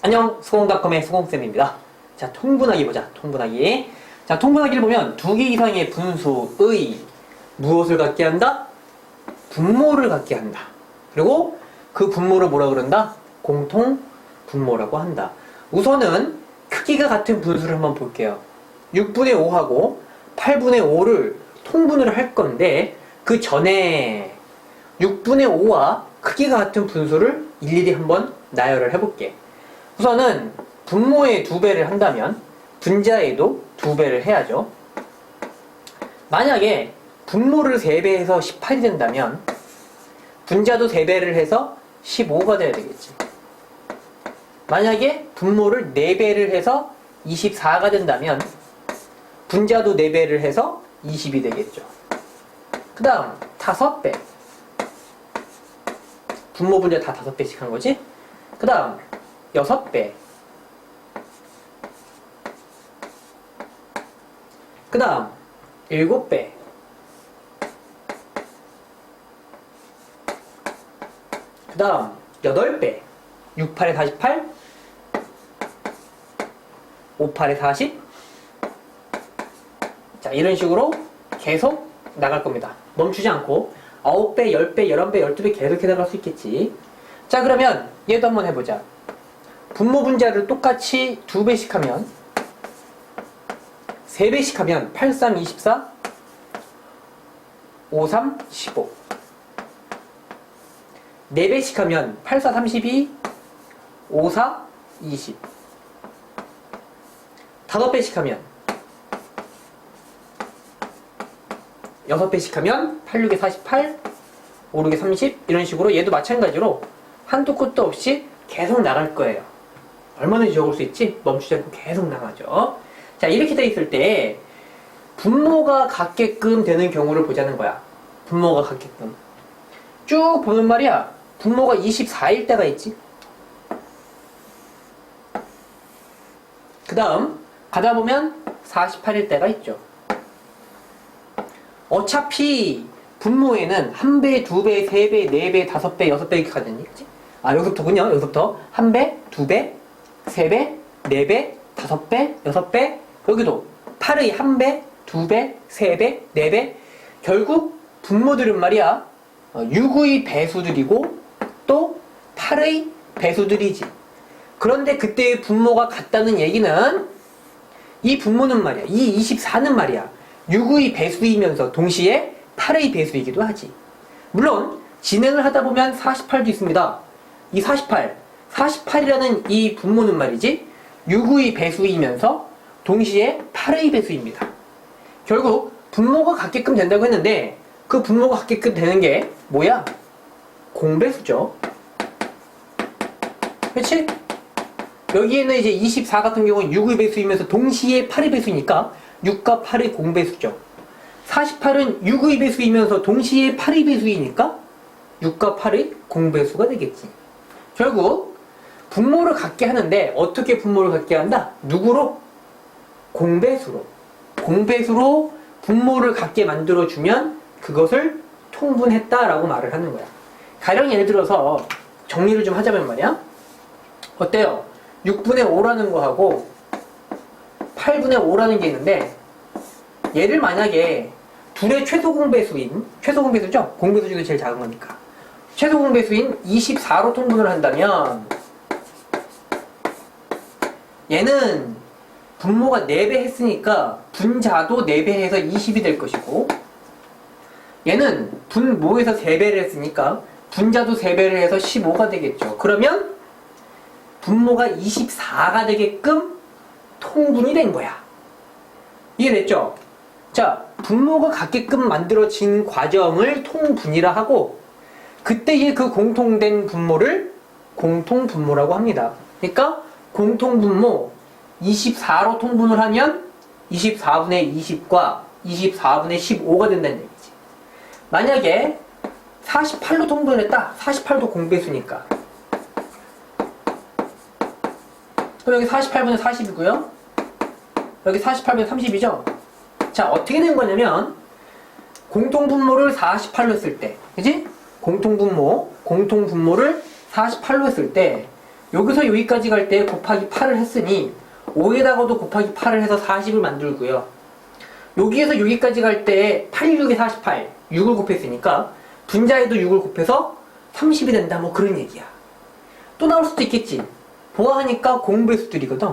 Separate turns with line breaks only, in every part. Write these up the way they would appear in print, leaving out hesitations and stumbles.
안녕, 수공닷컴의 수공쌤입니다. 자, 통분하기 보자. 통분하기. 자, 통분하기를 보면 두 개 이상의 분수의 무엇을 갖게 한다? 분모를 갖게 한다. 그리고 그 분모를 뭐라 그런다? 공통 분모라고 한다. 우선은 크기가 같은 분수를 한번 볼게요. 6분의 5하고 8분의 5를 통분을 할 건데 그 전에 6분의 5와 크기가 같은 분수를 일일이 한번 나열을 해볼게. 우선은 분모의 2배를 한다면 분자에도 2배를 해야죠. 만약에 분모를 3배해서 18이 된다면 분자도 3배를 해서 15가 돼야 되겠지. 만약에 분모를 4배를 해서 24가 된다면 분자도 4배를 해서 20이 되겠죠. 그 다음 5배. 분모 분자 다 5배씩 한 거지. 그 다음 6배. 그 다음 7배. 그 다음 8배. 6, 8에 48. 5, 8에 40. 자, 이런 식으로 계속 나갈 겁니다. 멈추지 않고 9배, 10배, 11배, 12배 계속 해나갈 수 있겠지. 자, 그러면 얘도 한번 해보자. 분모 분자를 똑같이 2배씩 하면 3배씩 하면 8, 3, 24 5, 3, 15 4배씩 하면 8, 4, 32 5, 4, 20 5배씩 하면 6배씩 하면 8, 6에 48 5, 6에 30 이런 식으로 얘도 마찬가지로 한도 끝도 없이 계속 나갈 거예요. 얼마든지 적을 수 있지? 멈추지 않고 계속 나가죠. 자, 이렇게 돼 있을 때 분모가 같게끔 되는 경우를 보자는 거야. 분모가 같게끔 쭉 보는 말이야. 분모가 24일 때가 있지. 그 다음 가다 보면 48일 때가 있죠. 어차피 분모에는 1배, 2배, 3배, 4배, 5배, 6배 이렇게 가잖니. 그치? 아, 여기서부터군요. 여기서부터 1배, 2배, 3배, 4배, 5배, 6배, 여기도 8의 1배, 2배, 3배, 4배. 결국 분모들은 말이야 6의 배수들이고 또 8의 배수들이지. 그런데 그때의 분모가 같다는 얘기는 이 분모는 말이야, 이 24는 말이야 6의 배수이면서 동시에 8의 배수이기도 하지. 물론 진행을 하다 보면 48도 있습니다. 이 48이라는 이 분모는 말이지 6의 배수이면서 동시에 8의 배수입니다. 결국 분모가 같게끔 된다고 했는데 그 분모가 같게끔 되는 게 뭐야? 공배수죠. 그렇지? 여기에는 이제 24 같은 경우는 6의 배수이면서 동시에 8의 배수니까 6과 8의 공배수죠. 48은 6의 배수이면서 동시에 8의 배수이니까 6과 8의 공배수가 되겠지. 결국 분모를 갖게 하는데 어떻게 분모를 갖게 한다? 누구로? 공배수로. 공배수로 분모를 갖게 만들어주면 그것을 통분했다라고 말을 하는 거야. 가령 예를 들어서 정리를 좀 하자면 말이야. 어때요? 6분의 5라는 거하고 8분의 5라는 게 있는데 얘를 만약에 둘의 최소 공배수죠? 공배수 중에 제일 작은 거니까. 최소 공배수인 24로 통분을 한다면 얘는 분모가 4배 했으니까 분자도 4배 해서 20이 될 것이고 얘는 분모에서 3배를 했으니까 분자도 3배를 해서 15가 되겠죠. 그러면 분모가 24가 되게끔 통분이 된 거야. 이해됐죠? 자, 분모가 같게끔 만들어진 과정을 통분이라 하고 그때의 그 공통된 분모를 공통분모라고 합니다. 그러니까 공통분모 24로 통분을 하면 24분의 20과 24분의 15가 된다는 얘기지. 만약에 48로 통분을 했다. 48도 공배수니까. 그럼 여기 48분의 40이고요. 여기 48분의 30이죠. 자, 어떻게 된 거냐면 공통분모를 48로 했을 때, 그지? 공통분모를 48로 했을 때 여기서 여기까지 갈 때 곱하기 8을 했으니 5에다가도 곱하기 8을 해서 40을 만들고요. 여기에서 여기까지 갈 때 8, 6에 48, 6을 곱했으니까 분자에도 6을 곱해서 30이 된다. 뭐 그런 얘기야. 또 나올 수도 있겠지. 보아하니까 공배수들이거든.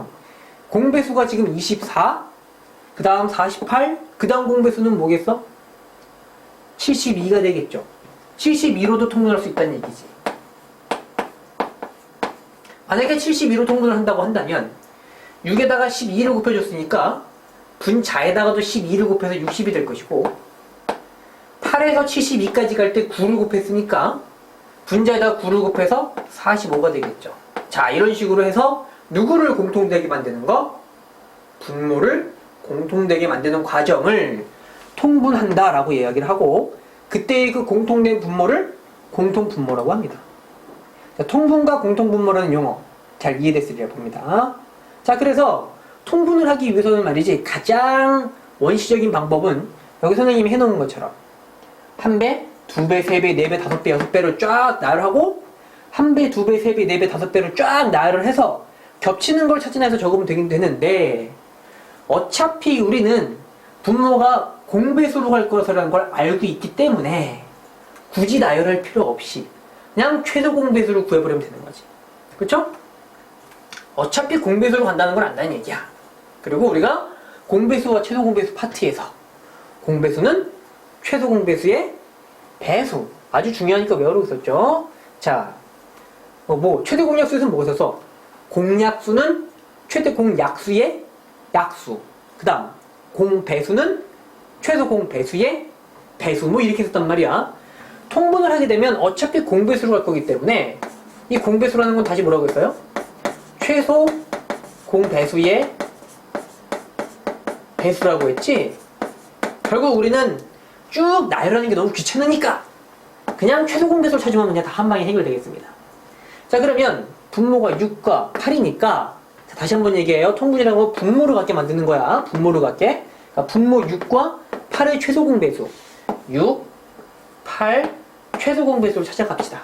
공배수가 지금 24, 그 다음 48, 그 다음 공배수는 뭐겠어? 72가 되겠죠. 72로도 통분할 수 있다는 얘기지. 만약에 72로 통분을 한다고 한다면 6에다가 12를 곱해줬으니까 분자에다가도 12를 곱해서 60이 될 것이고 8에서 72까지 갈 때 9를 곱했으니까 분자에다가 9를 곱해서 45가 되겠죠. 자, 이런 식으로 해서 누구를 공통되게 만드는 거? 분모를 공통되게 만드는 과정을 통분한다라고 이야기를 하고 그때의 그 공통된 분모를 공통분모라고 합니다. 자, 통분과 공통분모라는 용어 잘 이해됐으리라 봅니다. 자, 그래서 통분을 하기 위해서는 말이지 가장 원시적인 방법은 여기 선생님이 해놓은 것처럼 1배, 2배, 3배, 4배, 5배, 6배를 쫙 나열하고 1배, 2배, 3배, 4배, 5배를 쫙 나열을 해서 겹치는 걸 찾아내서 적으면 되긴 되는데 어차피 우리는 분모가 공배수로 갈 거라는 걸 알고 있기 때문에 굳이 나열할 필요 없이 그냥 최소 공배수를 구해버리면 되는 거지. 그쵸? 어차피 공배수로 간다는 걸 안다는 얘기야. 그리고 우리가 공배수와 최소 공배수 파트에서 공배수는 최소 공배수의 배수. 아주 중요하니까 외우고 있었죠. 자, 최대 공약수에서는 뭐가 있었어? 공약수는 최대 공약수의 약수. 그 다음, 공배수는 최소 공배수의 배수. 뭐 이렇게 했었단 말이야. 통분을 하게 되면 어차피 공배수로 갈 거기 때문에 이 공배수라는 건 다시 뭐라고 했어요? 최소 공배수의 배수라고 했지? 결국 우리는 쭉 나열하는 게 너무 귀찮으니까 그냥 최소 공배수를 찾으면 그냥 다 한 방에 해결되겠습니다. 자, 그러면 분모가 6과 8이니까 다시 한번 얘기해요. 통분이라는 건 분모를 갖게 만드는 거야. 분모를 갖게. 그러니까 분모 6과 8의 최소 공배수 6, 8 최소 공배수를 찾아갑시다.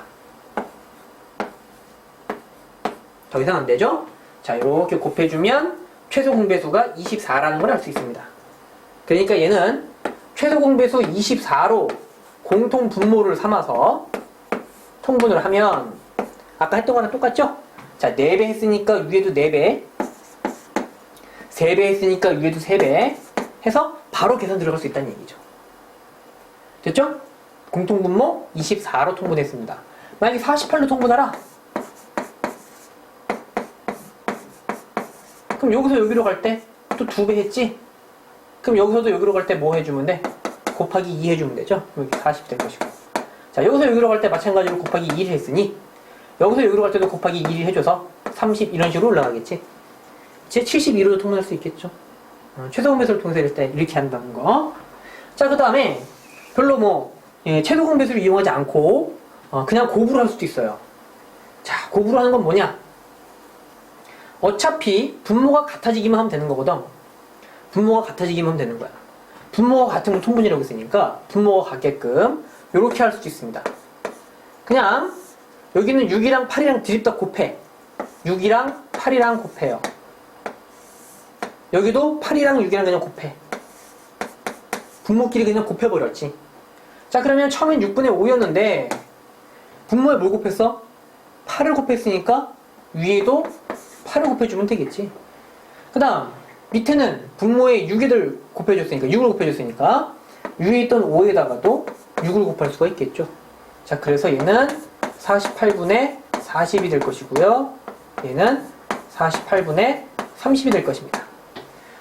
더 이상 안 되죠? 자, 이렇게 곱해주면 최소 공배수가 24라는 걸 알 수 있습니다. 그러니까 얘는 최소 공배수 24로 공통 분모를 삼아서 통분을 하면 아까 했던 거랑 똑같죠? 자, 4배 했으니까 위에도 4배 3배 했으니까 위에도 3배 해서 바로 계산 들어갈 수 있다는 얘기죠. 됐죠? 공통분모 24로 통분했습니다. 만약에 48로 통분하라. 그럼 여기서 여기로 갈 때 또 2배 했지? 그럼 여기서도 여기로 갈 때 뭐 해주면 돼? 곱하기 2 해주면 되죠? 여기 40 될 것이고. 자, 여기서 여기로 갈 때 마찬가지로 곱하기 2를 했으니 여기서 여기로 갈 때도 곱하기 2를 해줘서 30 이런 식으로 올라가겠지? 제 72로도 통분할 수 있겠죠? 최소 공배수를 통해서 일단 이렇게 한다는 거. 자, 그 다음에 별로 최소 공배수를 이용하지 않고 그냥 곱으로 할 수도 있어요. 자, 곱으로 하는 건 뭐냐? 어차피 분모가 같아지기만 하면 되는 거거든. 분모가 같아지기만 하면 되는 거야. 분모가 같은 걸 통분이라고 했으니까 분모가 같게끔 이렇게 할 수도 있습니다. 그냥 여기는 6이랑 8이랑 드립다 곱해. 6이랑 8이랑 곱해요. 여기도 8이랑 6이랑 그냥 곱해. 분모끼리 그냥 곱해버렸지. 자, 그러면 처음엔 6분의 5였는데 분모에 뭘 곱했어? 8을 곱했으니까 위에도 8을 곱해주면 되겠지. 그 다음 밑에는 분모에 6을 곱해줬으니까 6을 곱해줬으니까 위에 있던 5에다가도 6을 곱할 수가 있겠죠. 자, 그래서 얘는 48분의 40이 될 것이고요. 얘는 48분의 30이 될 것입니다.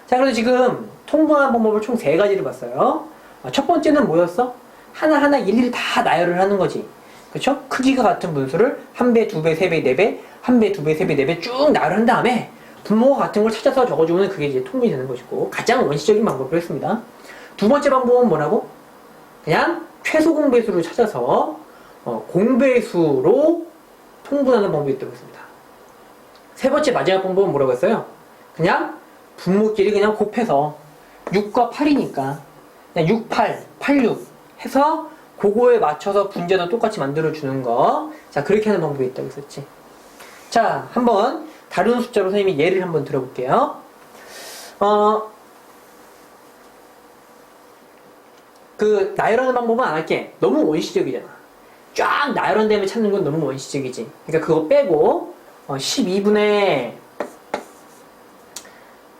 자, 그래서 지금 통분하는 방법을 총 3가지를 봤어요. 첫 번째는 뭐였어? 하나하나 일일이 다 나열을 하는 거지. 그쵸? 크기가 같은 분수를 1배, 2배, 3배, 4배, 1배, 2배, 3배, 4배 쭉 나열한 다음에 분모가 같은 걸 찾아서 적어주면 그게 이제 통분이 되는 것이고 가장 원시적인 방법으로 했습니다. 두 번째 방법은 뭐라고? 그냥 최소 공배수를 찾아서 공배수로 통분하는 방법이 있다고 했습니다. 세 번째 마지막 방법은 뭐라고 했어요? 그냥 분모끼리 그냥 곱해서 6과 8이니까 그냥 6, 8, 8, 6 해서 그거에 맞춰서 분자도 똑같이 만들어주는 거. 자, 그렇게 하는 방법이 있다고 했었지. 자, 한번 다른 숫자로 선생님이 예를 한번 들어볼게요. 나열하는 방법은 안 할게. 너무 원시적이잖아. 쫙 나열한 다음에 찾는 건 너무 원시적이지. 그러니까 그거 빼고 12분의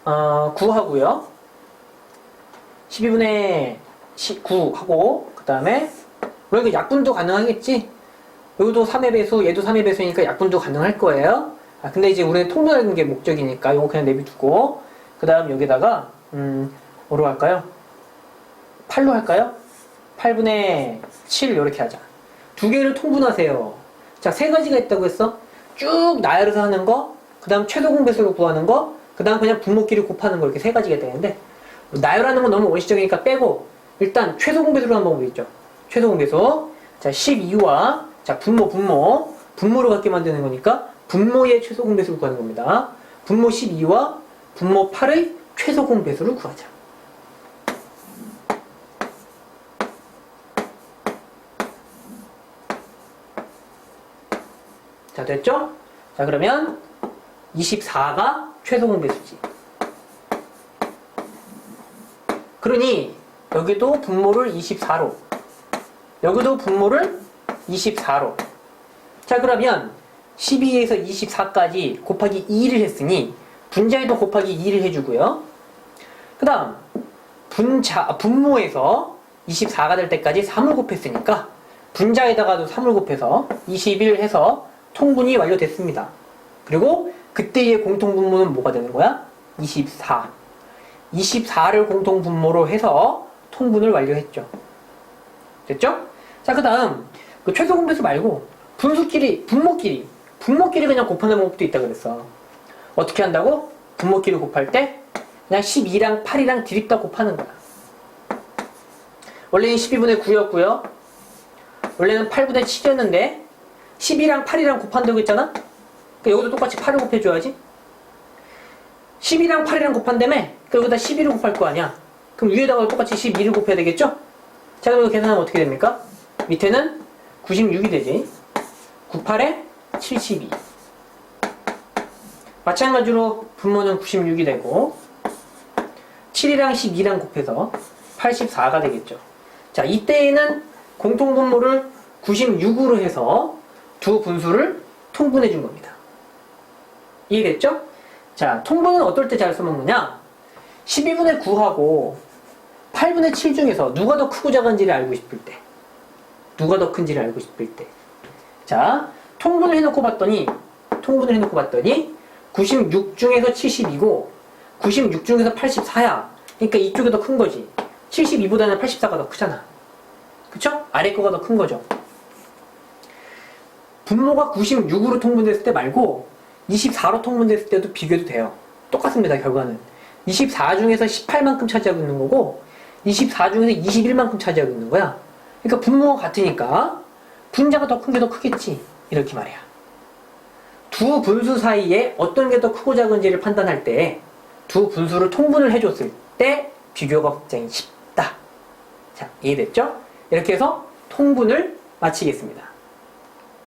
9 하고요. 12분의 9 하고 그 다음에 물론 이거 약분도 가능하겠지. 여기도 3의 배수, 얘도 3의 배수니까 약분도 가능할 거예요. 근데 이제 우리는 통분하는 게 목적이니까 이거 그냥 내비두고 그 다음 여기다가 뭐로 할까요? 8로 할까요? 8분의 7 이렇게 하자. 두 개를 통분하세요. 자, 세 가지가 있다고 했어. 쭉 나열해서 하는 거, 그 다음 최소 공배수로 구하는 거, 그 다음 그냥 분모끼리 곱하는 거 이렇게 세 가지가 되는데 나열하는 건 너무 원시적이니까 빼고 일단 최소 공배수로 하는 방법이 있죠. 최소 공배수. 자, 12와 자 분모로 갖게 만드는 거니까 분모의 최소 공배수를 구하는 겁니다. 분모 12와 분모 8의 최소 공배수를 구하자. 자, 됐죠? 자, 그러면 24가 최소 공배수지. 그러니 여기도 분모를 24로, 여기도 분모를 24로. 자, 그러면 12에서 24까지 곱하기 2를 했으니 분자에도 곱하기 2를 해주고요. 그 다음 분모에서 24가 될 때까지 3을 곱했으니까 분자에다가도 3을 곱해서 21 해서 통분이 완료됐습니다. 그리고 그때의 공통분모는 뭐가 되는 거야? 24. 24를 공통분모로 해서 통분을 완료했죠. 됐죠? 자, 그 다음 그 최소 공배수 말고 분모끼리 그냥 곱하는 방법도 있다 그랬어. 어떻게 한다고? 분모끼리 곱할 때 그냥 12랑 8이랑 디립다 곱하는 거야. 원래는 12분의 9였고요. 원래는 8분의 7이었는데 12랑 8이랑 곱한다고 했잖아? 그러니까 여기도 똑같이 8을 곱해줘야지. 12랑 8이랑 곱한다며? 그러니까 여기다 12를 곱할 거 아니야. 그럼 위에다가 똑같이 12를 곱해야 되겠죠? 자, 그럼 이거 계산하면 어떻게 됩니까? 밑에는 96이 되지. 98에 72. 마찬가지로 분모는 96이 되고 7이랑 12랑 곱해서 84가 되겠죠. 자, 이때에는 공통분모를 96으로 해서 두 분수를 통분해 준 겁니다. 이해됐죠? 자, 통분은 어떨 때 잘 써먹느냐? 12분의 9하고 8분의 7 중에서 누가 더 크고 작은지를 알고 싶을 때, 누가 더 큰지를 알고 싶을 때. 자, 통분을 해놓고 봤더니 96 중에서 72고 96 중에서 84야. 그러니까 이쪽이 더 큰 거지. 72보다는 84가 더 크잖아. 그쵸? 아래 거가 더 큰 거죠. 분모가 96으로 통분됐을 때 말고 24로 통분됐을 때도 비교해도 돼요. 똑같습니다, 결과는. 24 중에서 18만큼 차지하고 있는 거고 24 중에서 21만큼 차지하고 있는 거야. 그러니까 분모가 같으니까 분자가 더 큰 게 더 크겠지. 이렇게 말이야. 두 분수 사이에 어떤 게 더 크고 작은지를 판단할 때 두 분수를 통분을 해줬을 때 비교가 굉장히 쉽다. 자, 이해됐죠? 이렇게 해서 통분을 마치겠습니다.